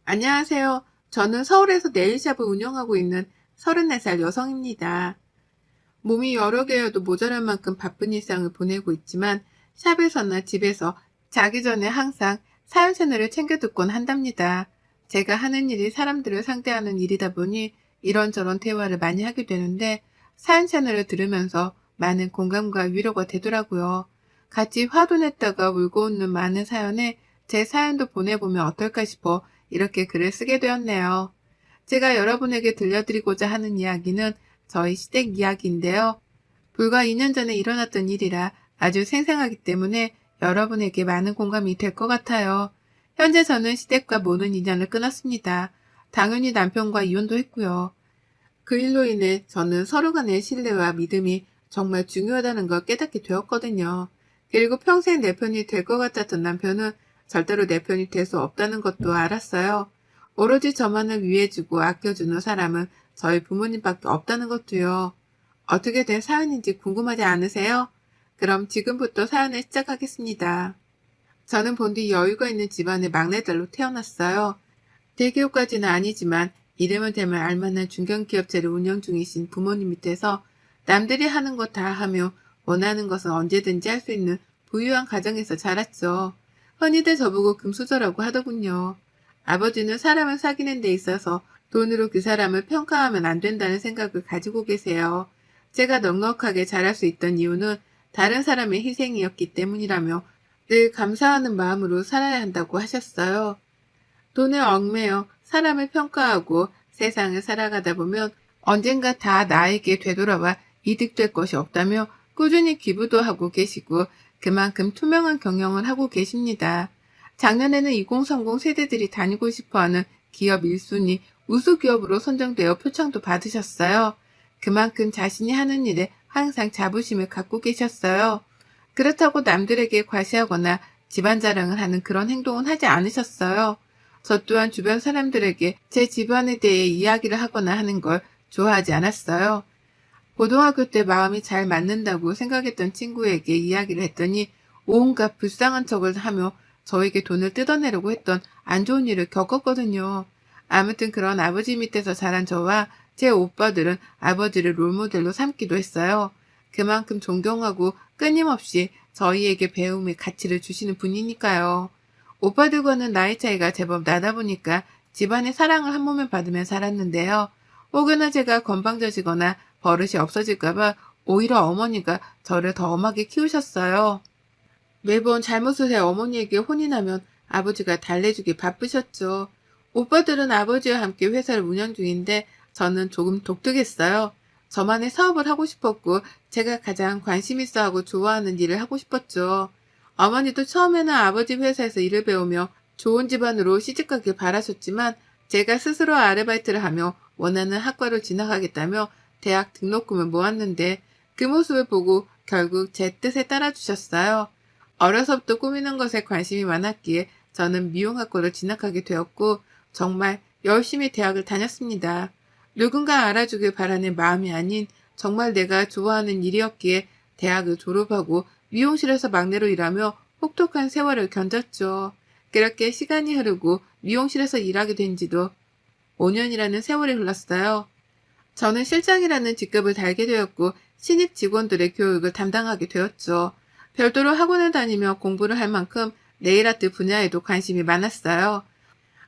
안녕하세요. 저는 서울에서 네일샵을 운영하고 있는 34살 여성입니다. 몸이 여러 개여도 모자랄 만큼 바쁜 일상을 보내고 있지만 샵에서나 집에서 자기 전에 항상 사연 채널을 챙겨 듣곤 한답니다. 제가 하는 일이 사람들을 상대하는 일이다 보니 이런저런 대화를 많이 하게 되는데 사연 채널을 들으면서 많은 공감과 위로가 되더라고요. 같이 화도 냈다가 울고 웃는 많은 사연에 제 사연도 보내보면 어떨까 싶어 이렇게 글을 쓰게 되었네요. 제가 여러분에게 들려드리고자 하는 이야기는 저희 시댁 이야기인데요. 불과 2년 전에 일어났던 일이라 아주 생생하기 때문에 여러분에게 많은 공감이 될 것 같아요. 현재 저는 시댁과 모든 인연을 끊었습니다. 당연히 남편과 이혼도 했고요. 그 일로 인해 저는 서로 간의 신뢰와 믿음이 정말 중요하다는 걸 깨닫게 되었거든요. 그리고 평생 내 편이 될 것 같았던 남편은 절대로 내 편이 될 수 없다는 것도 알았어요. 오로지 저만을 위해주고 아껴주는 사람은 저희 부모님밖에 없다는 것도요. 어떻게 된 사연인지 궁금하지 않으세요? 그럼 지금부터 사연을 시작하겠습니다. 저는 본디 여유가 있는 집안의 막내딸로 태어났어요. 대기업까지는 아니지만 이름을 대면 알만한 중견기업체를 운영 중이신 부모님 밑에서 남들이 하는 거 다 하며 원하는 것은 언제든지 할 수 있는 부유한 가정에서 자랐죠. 흔히들 저보고 금수저라고 하더군요. 아버지는 사람을 사귀는 데 있어서 돈으로 그 사람을 평가하면 안 된다는 생각을 가지고 계세요. 제가 넉넉하게 자랄 수 있던 이유는 다른 사람의 희생이었기 때문이라며 늘 감사하는 마음으로 살아야 한다고 하셨어요. 돈에 얽매여 사람을 평가하고 세상을 살아가다 보면 언젠가 다 나에게 되돌아와 이득될 것이 없다며 꾸준히 기부도 하고 계시고 그만큼 투명한 경영을 하고 계십니다. 작년에는 2030 세대들이 다니고 싶어하는 기업 1순위 우수기업으로 선정되어 표창도 받으셨어요. 그만큼 자신이 하는 일에 항상 자부심을 갖고 계셨어요. 그렇다고 남들에게 과시하거나 집안 자랑을 하는 그런 행동은 하지 않으셨어요. 저 또한 주변 사람들에게 제 집안에 대해 이야기를 하거나 하는 걸 좋아하지 않았어요. 고등학교 때 마음이 잘 맞는다고 생각했던 친구에게 이야기를 했더니 온갖 불쌍한 척을 하며 저에게 돈을 뜯어내려고 했던 안 좋은 일을 겪었거든요. 아무튼 그런 아버지 밑에서 자란 저와 제 오빠들은 아버지를 롤모델로 삼기도 했어요. 그만큼 존경하고 끊임없이 저희에게 배움의 가치를 주시는 분이니까요. 오빠들과는 나이 차이가 제법 나다 보니까 집안의 사랑을 한 몸에 받으며 살았는데요. 혹여나 제가 건방져지거나 버릇이 없어질까봐 오히려 어머니가 저를 더 엄하게 키우셨어요. 매번 잘못을 해 어머니에게 혼이 나면 아버지가 달래주기 바쁘셨죠. 오빠들은 아버지와 함께 회사를 운영 중인데 저는 조금 독특했어요. 저만의 사업을 하고 싶었고 제가 가장 관심 있어 하고 좋아하는 일을 하고 싶었죠. 어머니도 처음에는 아버지 회사에서 일을 배우며 좋은 집안으로 시집가길 바라셨지만 제가 스스로 아르바이트를 하며 원하는 학과로 진학하겠다며 대학 등록금을 모았는데 그 모습을 보고 결국 제 뜻에 따라주셨어요. 어려서부터 꾸미는 것에 관심이 많았기에 저는 미용학과로 진학하게 되었고 정말 열심히 대학을 다녔습니다. 누군가 알아주길 바라는 마음이 아닌 정말 내가 좋아하는 일이었기에 대학을 졸업하고 미용실에서 막내로 일하며 혹독한 세월을 견뎠죠. 그렇게 시간이 흐르고 미용실에서 일하게 된 지도 5년이라는 세월이 흘렀어요. 저는 실장이라는 직급을 달게 되었고 신입 직원들의 교육을 담당하게 되었죠. 별도로 학원을 다니며 공부를 할 만큼 네일아트 분야에도 관심이 많았어요.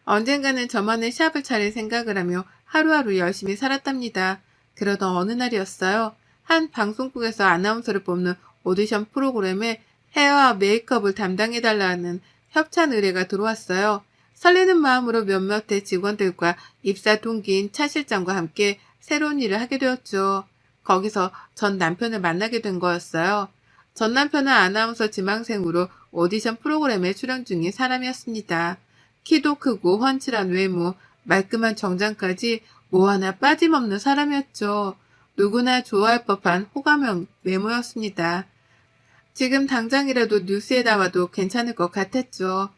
언젠가는 저만의 샵을 차릴 생각을 하며 하루하루 열심히 살았답니다. 그러던 어느 날이었어요. 한 방송국에서 아나운서를 뽑는 오디션 프로그램에 헤어와 메이크업을 담당해달라는 협찬 의뢰가 들어왔어요. 설레는 마음으로 몇몇의 직원들과 입사 동기인 차 실장과 함께 새로운 일을 하게 되었죠. 거기서 전 남편을 만나게 된 거였어요. 전 남편은 아나운서 지망생으로 오디션 프로그램에 출연 중인 사람이었습니다. 키도 크고 훤칠한 외모, 말끔한 정장까지 뭐 하나 빠짐없는 사람이었죠. 누구나 좋아할 법한 호감형 외모였습니다. 지금 당장이라도 뉴스에 나와도 괜찮을 것 같았죠.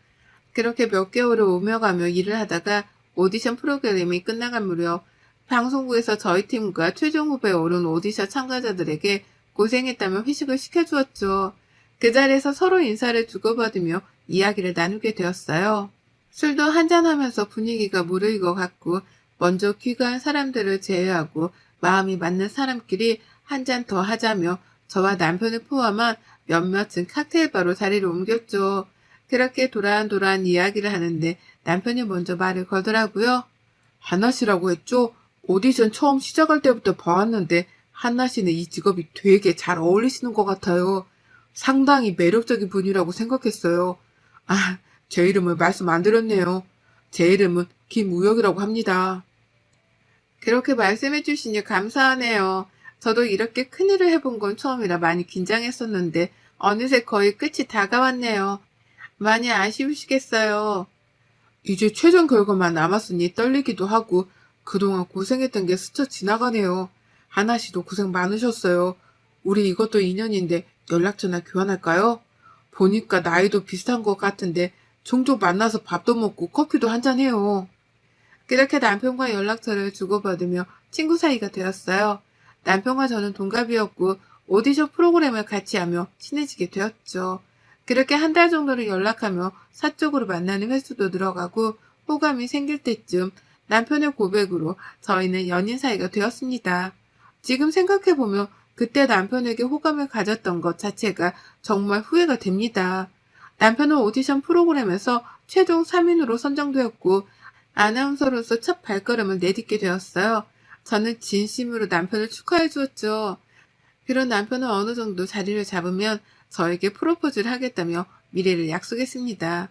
그렇게 몇 개월을 오며 가며 일을 하다가 오디션 프로그램이 끝나갈 무렵 방송국에서 저희 팀과 최종 후보에 오른 오디션 참가자들에게 고생했다며 회식을 시켜주었죠. 그 자리에서 서로 인사를 주고받으며 이야기를 나누게 되었어요. 술도 한잔하면서 분위기가 무르익어 갔고 먼저 귀가한 사람들을 제외하고 마음이 맞는 사람끼리 한 잔 더 하자며 저와 남편을 포함한 몇몇은 칵테일바로 자리를 옮겼죠. 그렇게 도란도란 이야기를 하는데 남편이 먼저 말을 걸더라고요. 한나 씨라고 했죠? 오디션 처음 시작할 때부터 봐왔는데 한나 씨는 이 직업이 되게 잘 어울리시는 것 같아요. 상당히 매력적인 분이라고 생각했어요. 아, 제 이름을 말씀 안 드렸네요. 제 이름은 김우혁이라고 합니다. 그렇게 말씀해 주시니 감사하네요. 저도 이렇게 큰일을 해본 건 처음이라 많이 긴장했었는데 어느새 거의 끝이 다가왔네요. 많이 아쉬우시겠어요. 이제 최종 결과만 남았으니 떨리기도 하고 그동안 고생했던 게 스쳐 지나가네요. 하나 씨도 고생 많으셨어요. 우리 이것도 인연인데 연락처나 교환할까요? 보니까 나이도 비슷한 것 같은데 종종 만나서 밥도 먹고 커피도 한잔 해요. 그렇게 남편과 연락처를 주고받으며 친구 사이가 되었어요. 남편과 저는 동갑이었고 오디션 프로그램을 같이 하며 친해지게 되었죠. 그렇게 한 달 정도를 연락하며 사적으로 만나는 횟수도 늘어가고 호감이 생길 때쯤 남편의 고백으로 저희는 연인 사이가 되었습니다. 지금 생각해보면 그때 남편에게 호감을 가졌던 것 자체가 정말 후회가 됩니다. 남편은 오디션 프로그램에서 최종 3인으로 선정되었고 아나운서로서 첫 발걸음을 내딛게 되었어요. 저는 진심으로 남편을 축하해 주었죠. 그런 남편은 어느 정도 자리를 잡으면 저에게 프로포즈를 하겠다며 미래를 약속했습니다.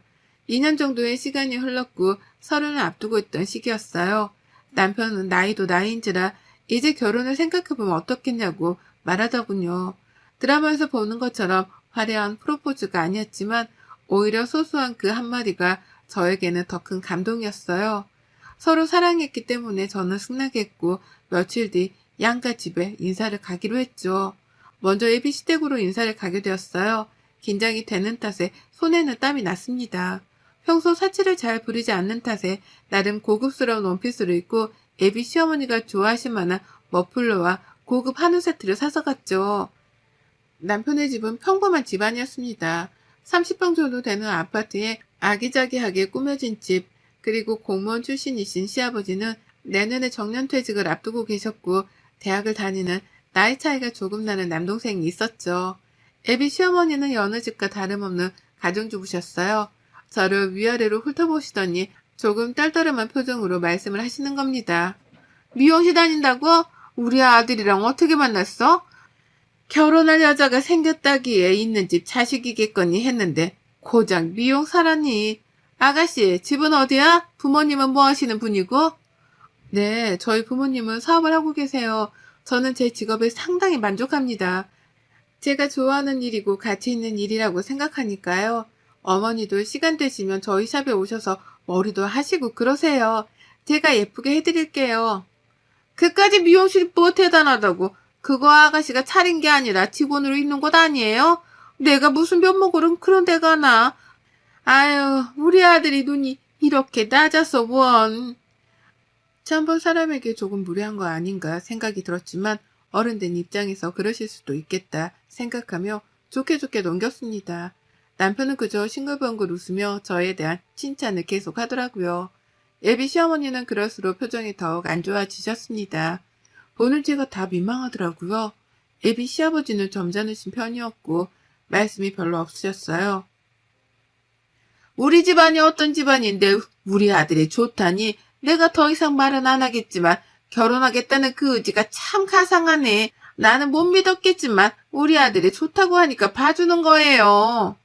2년 정도의 시간이 흘렀고 서른을 앞두고 있던 시기였어요. 남편은 나이도 나이인지라 이제 결혼을 생각해보면 어떻겠냐고 말하더군요. 드라마에서 보는 것처럼 화려한 프로포즈가 아니었지만 오히려 소소한 그 한마디가 저에게는 더 큰 감동이었어요. 서로 사랑했기 때문에 저는 승낙했고 며칠 뒤 양가 집에 인사를 가기로 했죠. 먼저 예비 시댁으로 인사를 가게 되었어요. 긴장이 되는 탓에 손에는 땀이 났습니다. 평소 사치를 잘 부리지 않는 탓에 나름 고급스러운 원피스를 입고 예비 시어머니가 좋아하실 만한 머플러와 고급 한우 세트를 사서 갔죠. 남편의 집은 평범한 집안이었습니다. 30평 정도 되는 아파트에 아기자기하게 꾸며진 집, 그리고 공무원 출신이신 시아버지는 내년에 정년퇴직을 앞두고 계셨고 대학을 다니는 나이 차이가 조금 나는 남동생이 있었죠. 애비 시어머니는 여느 집과 다름없는 가정주부셨어요. 저를 위아래로 훑어보시더니 조금 떨떠름한 표정으로 말씀을 하시는 겁니다. 미용실 다닌다고? 우리 아들이랑 어떻게 만났어? 결혼할 여자가 생겼다기에 있는 집 자식이겠거니 했는데 고작 미용사라니. 아가씨, 집은 어디야? 부모님은 뭐 하시는 분이고? 네, 저희 부모님은 사업을 하고 계세요. 저는 제 직업에 상당히 만족합니다. 제가 좋아하는 일이고 가치 있는 일이라고 생각하니까요. 어머니도 시간 되시면 저희 샵에 오셔서 머리도 하시고 그러세요. 제가 예쁘게 해드릴게요. 그까지 미용실이 뭐 대단하다고. 그거 아가씨가 차린 게 아니라 직원으로 있는 것 아니에요? 내가 무슨 면목으로 그런 데 가나. 아유, 우리 아들이 눈이 이렇게 낮아서 원. 처음 본 사람에게 조금 무례한 거 아닌가 생각이 들었지만 어른된 입장에서 그러실 수도 있겠다 생각하며 좋게 좋게 넘겼습니다. 남편은 그저 싱글벙글 웃으며 저에 대한 칭찬을 계속 하더라고요. 예비 시어머니는 그럴수록 표정이 더욱 안 좋아지셨습니다. 보는 제가 다 민망하더라고요. 예비 시아버지는 점잖으신 편이었고 말씀이 별로 없으셨어요. 우리 집안이 어떤 집안인데 우리 아들이 좋다니 내가 더 이상 말은 안 하겠지만 결혼하겠다는 그 의지가 참 가상하네. 나는 못 믿었겠지만 우리 아들이 좋다고 하니까 봐주는 거예요.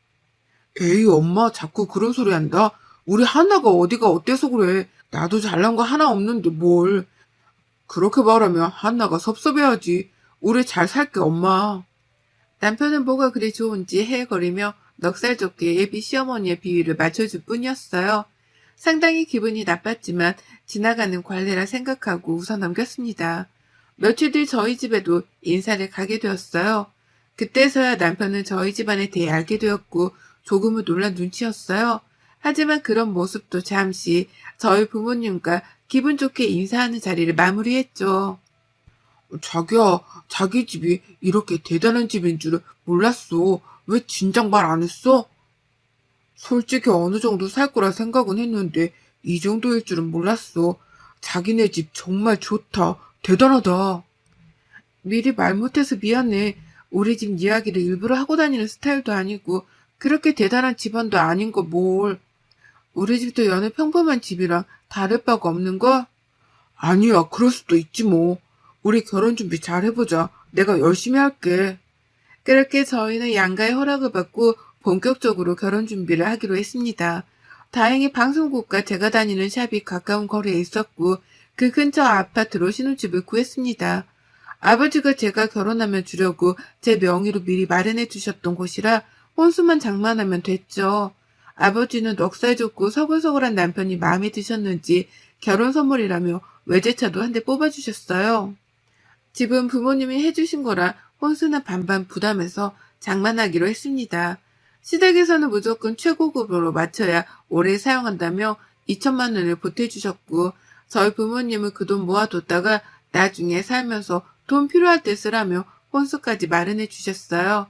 에이 엄마 자꾸 그런 소리 한다. 우리 하나가 어디가 어때서 그래. 나도 잘난 거 하나 없는데 뭘. 그렇게 말하면 한나가 섭섭해하지. 우리 잘 살게 엄마. 남편은 뭐가 그리 좋은지 헤헤거리며 넉살 좋게 예비 시어머니의 비위를 맞춰줄 뿐이었어요. 상당히 기분이 나빴지만 지나가는 관례라 생각하고 웃어 넘겼습니다. 며칠 뒤 저희 집에도 인사를 가게 되었어요. 그때서야 남편은 저희 집안에 대해 알게 되었고 조금은 놀란 눈치였어요. 하지만 그런 모습도 잠시 저희 부모님과 기분 좋게 인사하는 자리를 마무리했죠. 자기야, 자기 집이 이렇게 대단한 집인 줄은 몰랐어. 왜 진작 말 안 했어? 솔직히 어느 정도 살 거라 생각은 했는데 이 정도일 줄은 몰랐어. 자기네 집 정말 좋다. 대단하다. 미리 말 못해서 미안해. 우리 집 이야기를 일부러 하고 다니는 스타일도 아니고 그렇게 대단한 집안도 아닌 거 뭘. 우리 집도 여느 평범한 집이랑 다를 바가 없는 거? 아니야, 그럴 수도 있지 뭐. 우리 결혼 준비 잘 해보자. 내가 열심히 할게. 그렇게 저희는 양가의 허락을 받고 본격적으로 결혼 준비를 하기로 했습니다. 다행히 방송국과 제가 다니는 샵이 가까운 거리에 있었고 그 근처 아파트로 신혼집을 구했습니다. 아버지가 제가 결혼하면 주려고 제 명의로 미리 마련해 주셨던 곳이라 혼수만 장만하면 됐죠. 아버지는 넉살 좋고 서글서글한 남편이 마음에 드셨는지 결혼 선물이라며 외제차도 한 대 뽑아주셨어요. 집은 부모님이 해주신 거라 혼수는 반반 부담해서 장만하기로 했습니다. 시댁에서는 무조건 최고급으로 맞춰야 오래 사용한다며 2천만 원을 보태주셨고 저희 부모님은 그 돈 모아뒀다가 나중에 살면서 돈 필요할 때 쓰라며 혼수까지 마련해 주셨어요.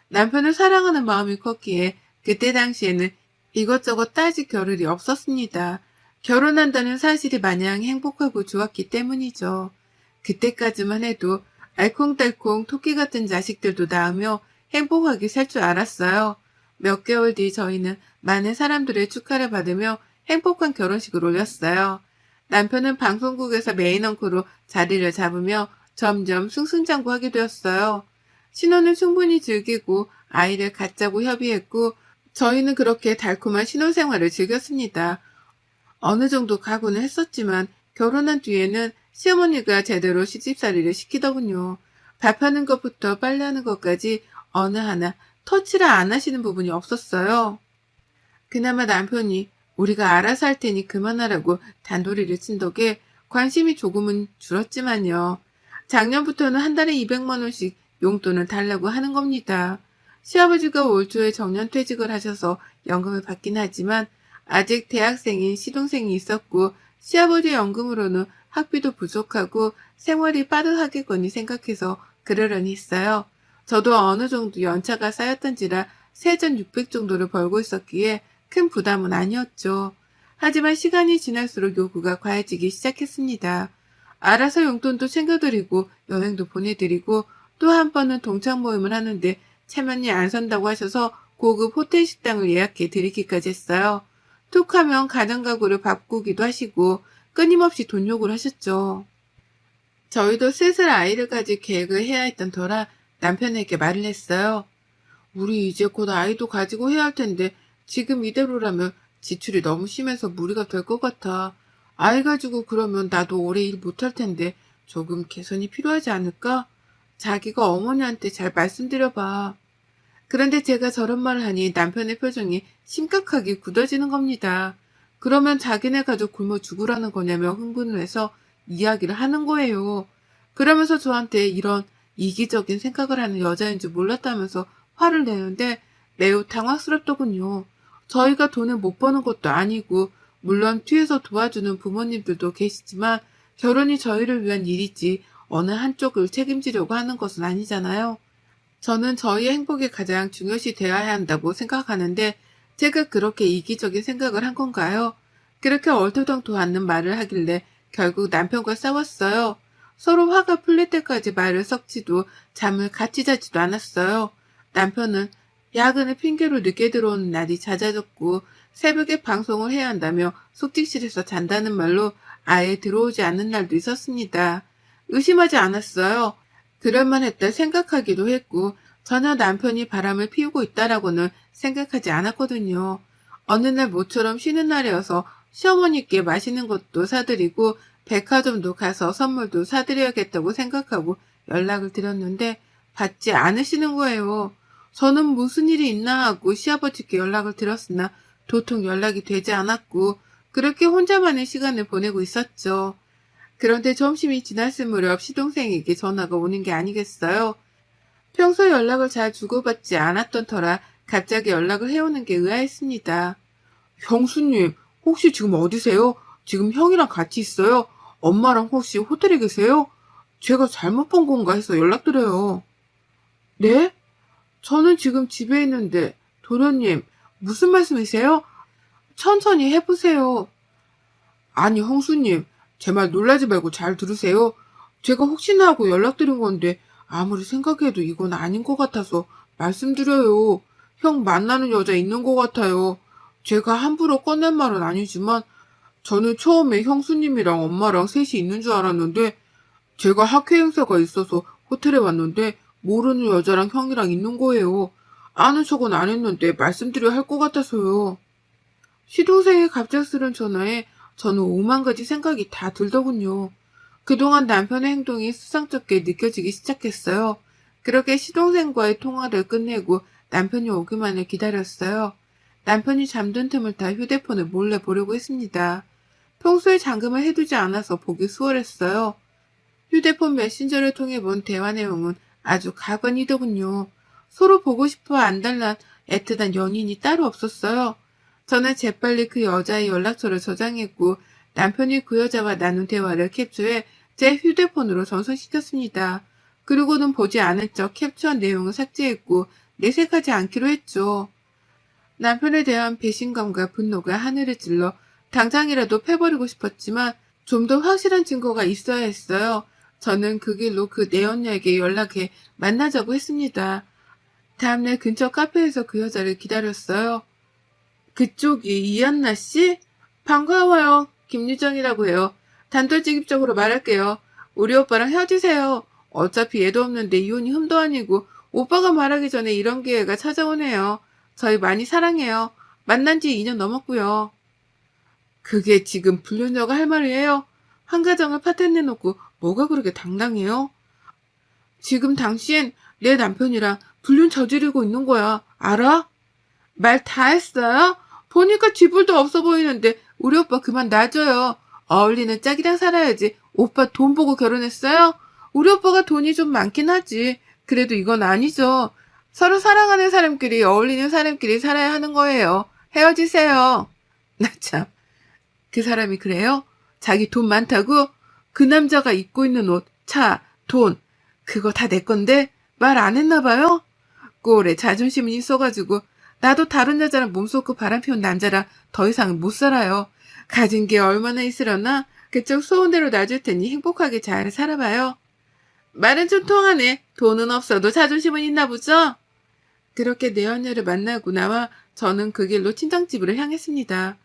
남편을 사랑하는 마음이 컸기에 그때 당시에는 이것저것 따질 겨를이 없었습니다. 결혼한다는 사실이 마냥 행복하고 좋았기 때문이죠. 그때까지만 해도 알콩달콩 토끼 같은 자식들도 낳으며 행복하게 살 줄 알았어요. 몇 개월 뒤 저희는 많은 사람들의 축하를 받으며 행복한 결혼식을 올렸어요. 남편은 방송국에서 메인 앵커로 자리를 잡으며 점점 승승장구하게 되었어요. 신혼을 충분히 즐기고 아이를 갖자고 협의했고 저희는 그렇게 달콤한 신혼생활을 즐겼습니다. 어느 정도 각오는 했었지만 결혼한 뒤에는 시어머니가 제대로 시집살이를 시키더군요. 밥하는 것부터 빨래하는 것까지 어느 하나 터치를 안 하시는 부분이 없었어요. 그나마 남편이 우리가 알아서 할 테니 그만하라고 단도리를 친 덕에 관심이 조금은 줄었지만요. 작년부터는 한 달에 200만 원씩 용돈을 달라고 하는 겁니다. 시아버지가 올 초에 정년퇴직을 하셔서 연금을 받긴 하지만 아직 대학생인 시동생이 있었고 시아버지 연금으로는 학비도 부족하고 생활이 빠듯하겠거니 생각해서 그러려니 했어요. 저도 어느 정도 연차가 쌓였던지라 세전 600 정도를 벌고 있었기에 큰 부담은 아니었죠. 하지만 시간이 지날수록 요구가 과해지기 시작했습니다. 알아서 용돈도 챙겨드리고 여행도 보내드리고 또 한 번은 동창 모임을 하는데 체면이 안 선다고 하셔서 고급 호텔 식당을 예약해 드리기까지 했어요. 툭하면 가정가구를 바꾸기도 하시고 끊임없이 돈 요구를 하셨죠. 저희도 슬슬 아이를 가질 계획을 해야 했던 터라 남편에게 말을 했어요. 우리 이제 곧 아이도 가지고 해야 할 텐데 지금 이대로라면 지출이 너무 심해서 무리가 될 것 같아. 아이 가지고 그러면 나도 오래 일 못할 텐데 조금 개선이 필요하지 않을까? 자기가 어머니한테 잘 말씀드려봐. 그런데 제가 저런 말을 하니 남편의 표정이 심각하게 굳어지는 겁니다. 그러면 자기네 가족 굶어 죽으라는 거냐며 흥분을 해서 이야기를 하는 거예요. 그러면서 저한테 이런 이기적인 생각을 하는 여자인 줄 몰랐다면서 화를 내는데 매우 당황스럽더군요. 저희가 돈을 못 버는 것도 아니고 물론 뒤에서 도와주는 부모님들도 계시지만 결혼이 저희를 위한 일이지 어느 한쪽을 책임지려고 하는 것은 아니잖아요. 저는 저희의 행복이 가장 중요시 되어야 한다고 생각하는데 제가 그렇게 이기적인 생각을 한 건가요? 그렇게 얼토당토 않는 말을 하길래 결국 남편과 싸웠어요. 서로 화가 풀릴 때까지 말을 섞지도 잠을 같이 자지도 않았어요. 남편은 야근을 핑계로 늦게 들어오는 날이 잦아졌고 새벽에 방송을 해야 한다며 숙직실에서 잔다는 말로 아예 들어오지 않는 날도 있었습니다. 의심하지 않았어요. 그럴만 했다 생각하기도 했고 전혀 남편이 바람을 피우고 있다라고는 생각하지 않았거든요. 어느 날 모처럼 쉬는 날이어서 시어머니께 맛있는 것도 사드리고 백화점도 가서 선물도 사드려야겠다고 생각하고 연락을 드렸는데 받지 않으시는 거예요. 저는 무슨 일이 있나 하고 시아버지께 연락을 드렸으나 도통 연락이 되지 않았고 그렇게 혼자만의 시간을 보내고 있었죠. 그런데 점심이 지났을 무렵 시동생에게 전화가 오는 게 아니겠어요? 평소 연락을 잘 주고받지 않았던 터라 갑자기 연락을 해오는 게 의아했습니다. 형수님, 혹시 지금 어디세요? 지금 형이랑 같이 있어요? 엄마랑 혹시 호텔에 계세요? 제가 잘못 본 건가 해서 연락드려요. 네? 저는 지금 집에 있는데 도련님 무슨 말씀이세요? 천천히 해보세요. 아니, 형수님, 제 말 놀라지 말고 잘 들으세요. 제가 혹시나 하고 연락드린 건데 아무리 생각해도 이건 아닌 것 같아서 말씀드려요. 형 만나는 여자 있는 것 같아요. 제가 함부로 꺼낸 말은 아니지만 저는 처음에 형수님이랑 엄마랑 셋이 있는 줄 알았는데 제가 학회 행사가 있어서 호텔에 왔는데 모르는 여자랑 형이랑 있는 거예요. 아는 척은 안 했는데 말씀드려야 할 것 같아서요. 시동생의 갑작스런 전화에 저는 오만 가지 생각이 다 들더군요. 그동안 남편의 행동이 수상쩍게 느껴지기 시작했어요. 그렇게 시동생과의 통화를 끝내고 남편이 오기만을 기다렸어요. 남편이 잠든 틈을 타 휴대폰을 몰래 보려고 했습니다. 평소에 잠금을 해두지 않아서 보기 수월했어요. 휴대폰 메신저를 통해 본 대화 내용은 아주 가관이더군요. 서로 보고 싶어 안달난 애틋한 연인이 따로 없었어요. 저는 재빨리 그 여자의 연락처를 저장했고 남편이 그 여자와 나눈 대화를 캡처해 제 휴대폰으로 전송시켰습니다. 그리고는 보지 않은 척 캡처한 내용을 삭제했고 내색하지 않기로 했죠. 남편에 대한 배신감과 분노가 하늘을 찔러 당장이라도 패버리고 싶었지만 좀 더 확실한 증거가 있어야 했어요. 저는 그 길로 그 내연녀에게 연락해 만나자고 했습니다. 다음날 근처 카페에서 그 여자를 기다렸어요. 그쪽이 이한나 씨? 반가워요. 김유정이라고 해요. 단도직입적으로 말할게요. 우리 오빠랑 헤어지세요. 어차피 애도 없는데 이혼이 흠도 아니고 오빠가 말하기 전에 이런 기회가 찾아오네요. 저희 많이 사랑해요. 만난 지 2년 넘었고요. 그게 지금 불륜녀가 할 말이에요? 한 가정을 파탄내놓고 뭐가 그렇게 당당해요? 지금 당신 내 남편이랑 불륜 저지르고 있는 거야. 알아? 말 다 했어요? 보니까 쥐불도 없어 보이는데 우리 오빠 그만 놔줘요. 어울리는 짝이랑 살아야지. 오빠 돈 보고 결혼했어요? 우리 오빠가 돈이 좀 많긴 하지. 그래도 이건 아니죠. 서로 사랑하는 사람끼리 어울리는 사람끼리 살아야 하는 거예요. 헤어지세요. 나 참. 그 사람이 그래요? 자기 돈 많다고? 그 남자가 입고 있는 옷, 차, 돈 그거 다 내 건데 말 안 했나 봐요? 꼴에 자존심이 있어가지고 나도 다른 여자랑 몸쏟고 바람피운 남자랑 더 이상 못 살아요. 가진 게 얼마나 있으려나? 그쪽 소원대로 놔줄 테니 행복하게 잘 살아봐요. 말은 좀 통하네. 돈은 없어도 자존심은 있나 보죠? 그렇게 내연녀를 만나고 나와 저는 그 길로 친정집으로 향했습니다.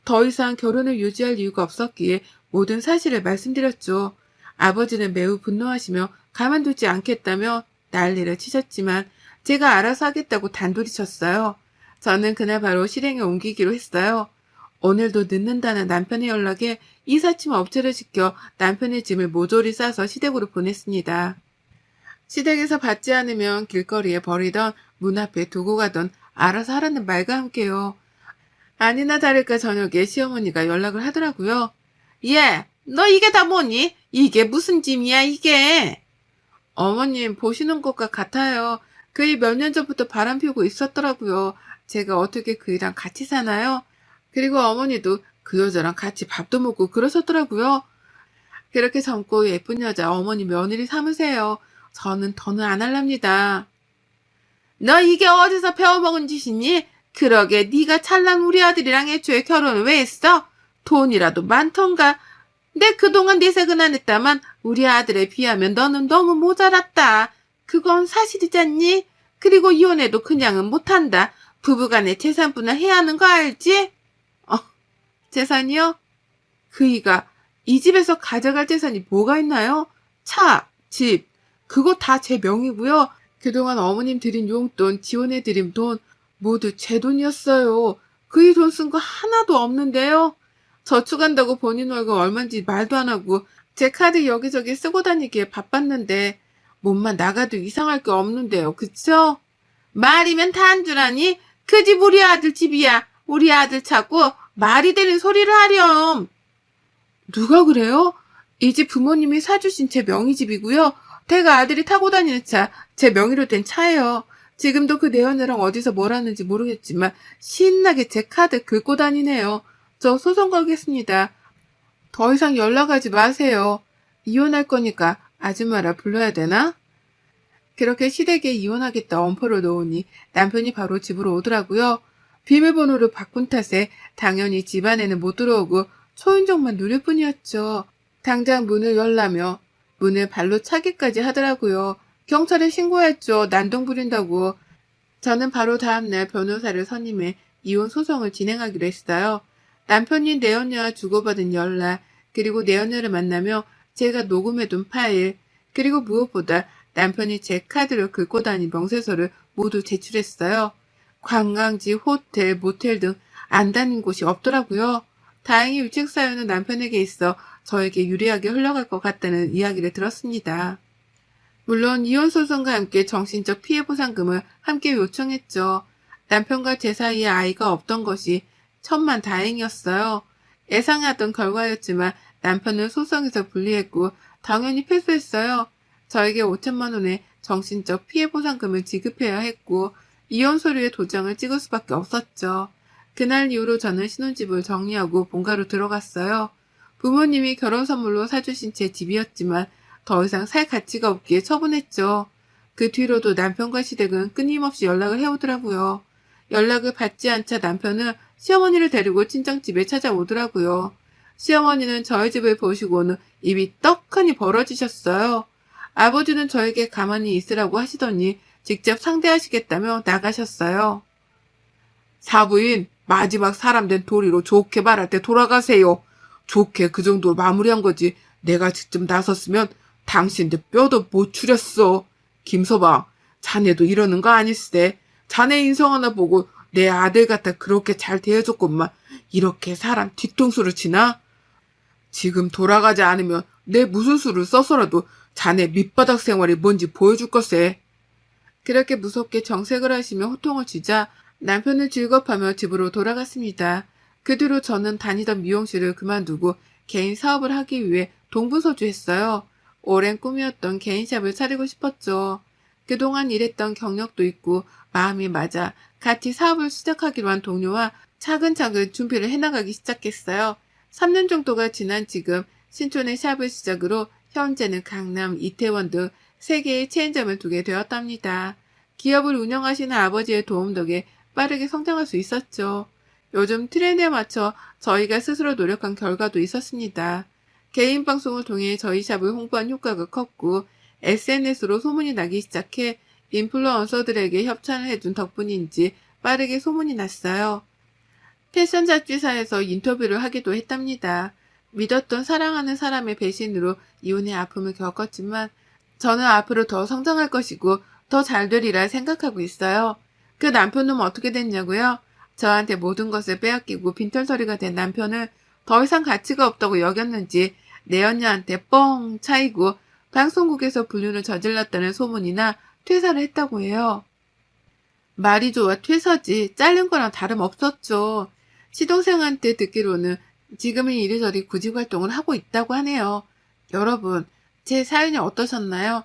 더 이상 결혼을 유지할 이유가 없었기에 모든 사실을 말씀드렸죠. 아버지는 매우 분노하시며 가만두지 않겠다며 난리를 치셨지만 제가 알아서 하겠다고 단도리 쳤어요. 저는 그날 바로 실행에 옮기기로 했어요. 오늘도 늦는다는 남편의 연락에 이삿짐 업체를 시켜 남편의 짐을 모조리 싸서 시댁으로 보냈습니다. 시댁에서 받지 않으면 길거리에 버리던 문 앞에 두고 가던 알아서 하라는 말과 함께요. 아니나 다를까 저녁에 시어머니가 연락을 하더라고요. 얘, 너 이게 다 뭐니? 이게 무슨 짐이야 이게? 어머님 보시는 것과 같아요. 그 일 몇 년 전부터 바람 피우고 있었더라고요. 제가 어떻게 그이랑 같이 사나요? 그리고 어머니도 그 여자랑 같이 밥도 먹고 그러셨더라고요. 그렇게 젊고 예쁜 여자 어머니 며느리 삼으세요. 저는 더는 안 할랍니다. 너 이게 어디서 배워먹은 짓이니? 그러게 네가 찰난 우리 아들이랑 애초에 결혼을 왜 했어? 돈이라도 많던가. 내 그동안 내색은 안 했다만 우리 아들에 비하면 너는 너무 모자랐다. 그건 사실이잖니? 그리고 이혼해도 그냥은 못한다. 부부간에 재산분할 해야 하는 거 알지? 재산이요? 그이가 이 집에서 가져갈 재산이 뭐가 있나요? 차, 집, 그거 다 제 명이고요. 그동안 어머님 드린 용돈, 지원해드린 돈 모두 제 돈이었어요. 그이 돈 쓴 거 하나도 없는데요. 저축한다고 본인 월급 얼마인지 말도 안 하고 제 카드 여기저기 쓰고 다니기에 바빴는데 몸만 나가도 이상할 게 없는데요. 그쵸? 말이면 다 한 줄 아니? 그 집 우리 아들 집이야. 우리 아들 찾고 말이 되는 소리를 하렴. 누가 그래요? 이 집 부모님이 사주신 제 명의집이고요. 대가 아들이 타고 다니는 차, 제 명의로 된 차예요. 지금도 그 내연녀랑 어디서 뭘 하는지 모르겠지만 신나게 제 카드 긁고 다니네요. 저 소송 걸겠습니다. 더 이상 연락하지 마세요. 이혼할 거니까 아줌마라 불러야 되나? 그렇게 시댁에 이혼하겠다 엄포를 놓으니 남편이 바로 집으로 오더라고요. 비밀번호를 바꾼 탓에 당연히 집 안에는 못 들어오고 초인종만 누릴 뿐이었죠. 당장 문을 열라며 문을 발로 차기까지 하더라고요. 경찰에 신고했죠. 난동 부린다고. 저는 바로 다음날 변호사를 선임해 이혼 소송을 진행하기로 했어요. 남편이 내연녀와 주고받은 연락, 그리고 내연녀를 만나며 제가 녹음해둔 파일, 그리고 무엇보다 남편이 제 카드를 긁고 다닌 명세서를 모두 제출했어요. 관광지, 호텔, 모텔 등 안 다닌 곳이 없더라고요. 다행히 유책 사유는 남편에게 있어 저에게 유리하게 흘러갈 것 같다는 이야기를 들었습니다. 물론 이혼 소송과 함께 정신적 피해 보상금을 함께 요청했죠. 남편과 제 사이에 아이가 없던 것이 천만 다행이었어요. 예상하던 결과였지만 남편은 소송에서 불리했고 당연히 패소했어요. 저에게 5천만 원의 정신적 피해 보상금을 지급해야 했고 이혼 서류에 도장을 찍을 수밖에 없었죠. 그날 이후로 저는 신혼집을 정리하고 본가로 들어갔어요. 부모님이 결혼 선물로 사주신 제 집이었지만 더 이상 살 가치가 없기에 처분했죠. 그 뒤로도 남편과 시댁은 끊임없이 연락을 해오더라고요. 연락을 받지 않자 남편은 시어머니를 데리고 친정집에 찾아오더라고요. 시어머니는 저희 집을 보시고는 입이 떡하니 벌어지셨어요. 아버지는 저에게 가만히 있으라고 하시더니 직접 상대하시겠다며 나가셨어요. 사부인, 마지막 사람 된 도리로 좋게 말할 때 돌아가세요. 좋게 그 정도로 마무리한 거지. 내가 직접 나섰으면 당신들 뼈도 못 추렸어. 김서방, 자네도 이러는 거 아니세? 자네 인성 하나 보고 내 아들 갖다 그렇게 잘 대해줬건만 이렇게 사람 뒤통수를 치나? 지금 돌아가지 않으면 내 무슨 수를 써서라도 자네 밑바닥 생활이 뭔지 보여줄 것세. 그렇게 무섭게 정색을 하시며 호통을 치자 남편은 즐겁하며 집으로 돌아갔습니다. 그 뒤로 저는 다니던 미용실을 그만두고 개인 사업을 하기 위해 동부서주했어요. 오랜 꿈이었던 개인샵을 차리고 싶었죠. 그동안 일했던 경력도 있고 마음이 맞아 같이 사업을 시작하기로 한 동료와 차근차근 준비를 해나가기 시작했어요. 3년 정도가 지난 지금 신촌의 샵을 시작으로 현재는 강남, 이태원 등 3개의 체인점을 두게 되었답니다. 기업을 운영하시는 아버지의 도움 덕에 빠르게 성장할 수 있었죠. 요즘 트렌드에 맞춰 저희가 스스로 노력한 결과도 있었습니다. 개인 방송을 통해 저희 샵을 홍보한 효과가 컸고 SNS로 소문이 나기 시작해 인플루언서들에게 협찬을 해준 덕분인지 빠르게 소문이 났어요. 패션 잡지사에서 인터뷰를 하기도 했답니다. 믿었던 사랑하는 사람의 배신으로 이혼의 아픔을 겪었지만 저는 앞으로 더 성장할 것이고 더 잘 되리라 생각하고 있어요. 그 남편은 어떻게 됐냐고요? 저한테 모든 것을 빼앗기고 빈털터리가 된 남편을 더 이상 가치가 없다고 여겼는지 내연녀한테 뻥 차이고 방송국에서 불륜을 저질렀다는 소문이나 퇴사를 했다고 해요. 말이 좋아 퇴사지 잘린 거랑 다름없었죠. 시동생한테 듣기로는 지금은 이리저리 구직 활동을 하고 있다고 하네요. 여러분, 제 사연이 어떠셨나요?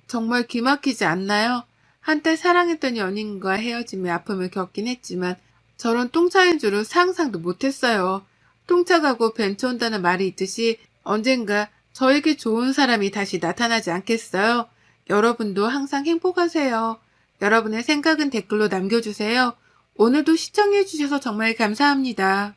정말 기막히지 않나요? 한때 사랑했던 연인과 헤어짐의 아픔을 겪긴 했지만 저런 똥차인 줄은 상상도 못했어요. 똥차 가고 벤처 온다는 말이 있듯이 언젠가 저에게 좋은 사람이 다시 나타나지 않겠어요? 여러분도 항상 행복하세요. 여러분의 생각은 댓글로 남겨주세요. 오늘도 시청해주셔서 정말 감사합니다.